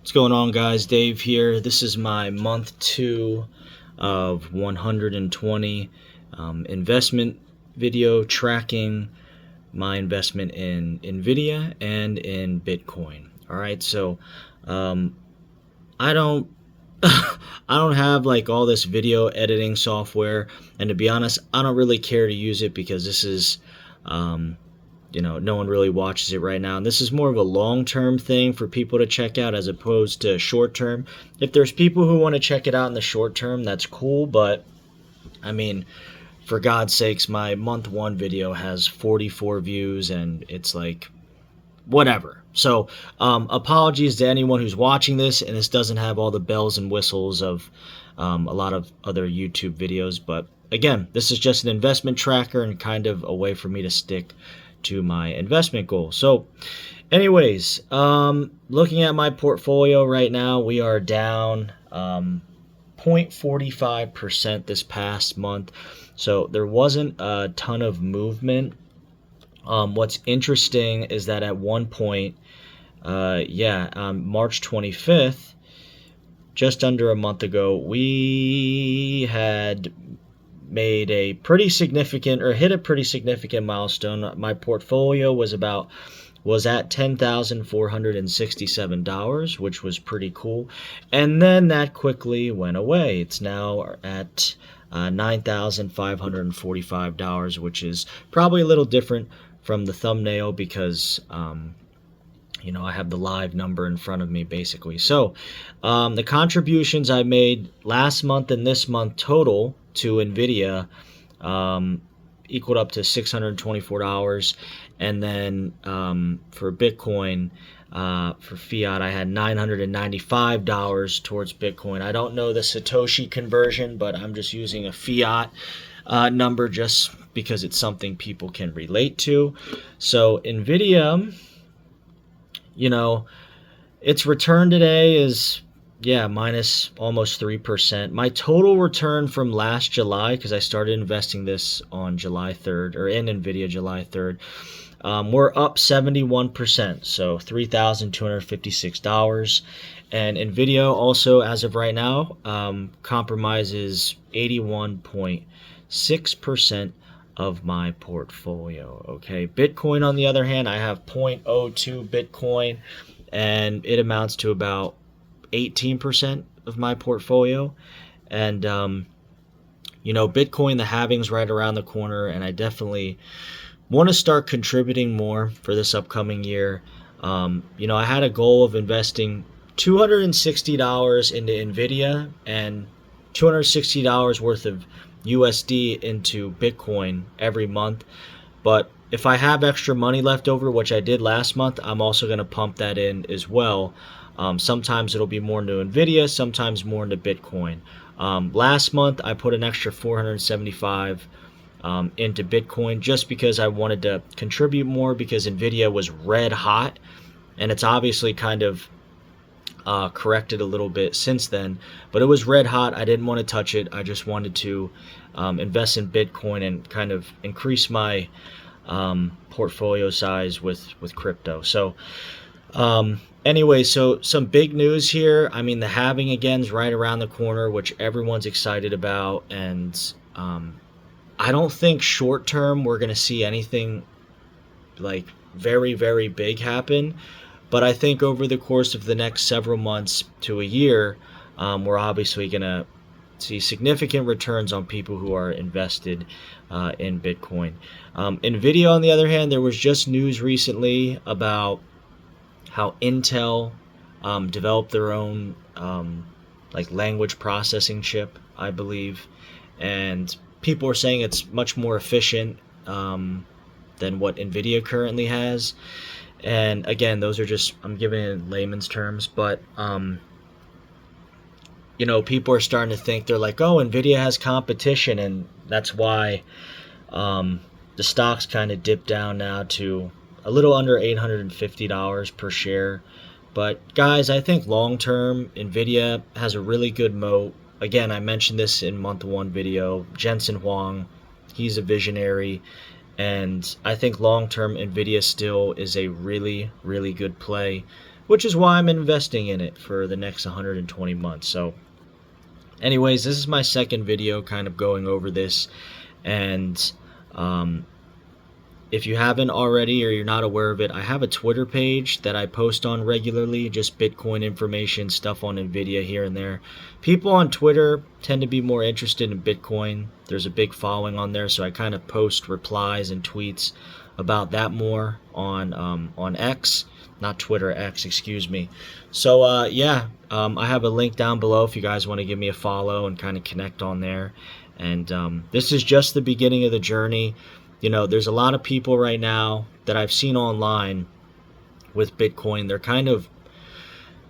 What's going on, guys? Dave here. This is my month 2 of 120 investment video tracking my investment in Nvda and in Bitcoin. All right, so I don't I don't have like all this video editing software, and to be honest, I don't really care to use it because this is no one really watches it right now. And this is more of a long-term thing for people to check out as opposed to short-term. If there's people who want to check it out in the short term, that's cool. But I mean, for God's sakes, my month 1 video has 44 views and it's like, whatever. So apologies to anyone who's watching this and this doesn't have all the bells and whistles of a lot of other YouTube videos. But again, this is just an investment tracker and kind of a way for me to stick to my investment goal. So anyways, looking at my portfolio right now, we are down 0.45% this past month. So there wasn't a ton of movement. What's interesting is that at one point, March 25th, just under a month ago, we had made a pretty significant, or hit a pretty significant milestone. My portfolio was at $10,467, which was pretty cool. And then that quickly went away. It's now at $9,545, which is probably a little different from the thumbnail because I have the live number in front of me basically. So the contributions I made last month and this month total to Nvda equaled up to $624, and then for Bitcoin, for fiat, I had $995 towards Bitcoin. I don't know the Satoshi conversion, but I'm just using a fiat number just because it's something people can relate to. So Nvda, its return today is minus almost 3%. My total return from last July, because I started investing this on July 3rd, or in Nvda July 3rd, we're up 71%, so $3,256. And Nvda also, as of right now, compromises 81.6% of my portfolio. Okay, Bitcoin, on the other hand, I have 0.02 Bitcoin, and it amounts to about 18% of my portfolio. And Bitcoin, the halving's right around the corner, and I definitely want to start contributing more for this upcoming year. I had a goal of investing $260 into Nvda and $260 worth of USD into Bitcoin every month. But if I have extra money left over, which I did last month, I'm also going to pump that in as well. Sometimes it'll be more into Nvda, sometimes more into Bitcoin. Last month I put an extra $475 into Bitcoin just because I wanted to contribute more, because Nvda was red hot, and it's obviously kind of corrected a little bit since then, but it was red hot. I didn't want to touch it. I just wanted to invest in Bitcoin and kind of increase my portfolio size with crypto. So anyway, so some big news here. I mean, the halving again is right around the corner, which everyone's excited about, and I don't think short term we're going to see anything like very, very big happen. But I think over the course of the next several months to a year, we're obviously going to see significant returns on people who are invested in Bitcoin. Nvda, on the other hand, there was just news recently about how Intel developed their own language processing chip, I believe, and people are saying it's much more efficient than what Nvda currently has. And again, those are just, I'm giving it in layman's terms, but people are starting to think, they're like, oh, Nvda has competition, and that's why the stock's kind of dipped down now to a little under $850 per share. But guys, I think long term Nvda has a really good moat. Again, I mentioned this in month 1 video. Jensen Huang, he's a visionary. And I think long-term Nvda still is a really, really good play. which is why I'm investing in it for the next 120 months. So anyways, this is my second video kind of going over this, and if you haven't already or you're not aware of it, I have a Twitter page that I post on regularly, just Bitcoin information, stuff on Nvidia here and there. People on Twitter tend to be more interested in Bitcoin. There's a big following on there, so I kind of post replies and tweets about that more on X, not Twitter, X, excuse me. So yeah, I have a link down below if you guys want to give me a follow and kind of connect on there. And this is just the beginning of the journey. You know, there's a lot of people right now that I've seen online with Bitcoin. They're kind of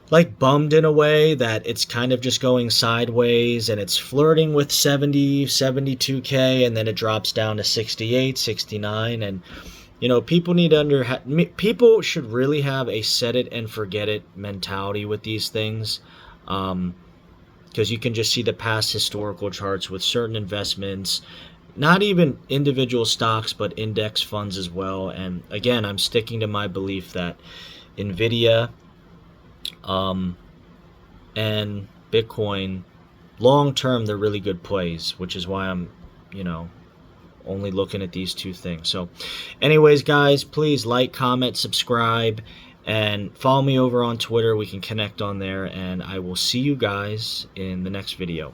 like bummed in a way that it's kind of just going sideways, and it's flirting with 70, 72K, and then it drops down to 68, 69. And, you know, people need to people should really have a set it and forget it mentality with these things. Because you can just see the past historical charts with certain investments, not even individual stocks, but index funds as well. And again, I'm sticking to my belief that Nvidia and Bitcoin, long term, they're really good plays, which is why I'm, you know, only looking at these two things. So anyways, guys, please like, comment, subscribe, and follow me over on Twitter. We can connect on there, and I will see you guys in the next video.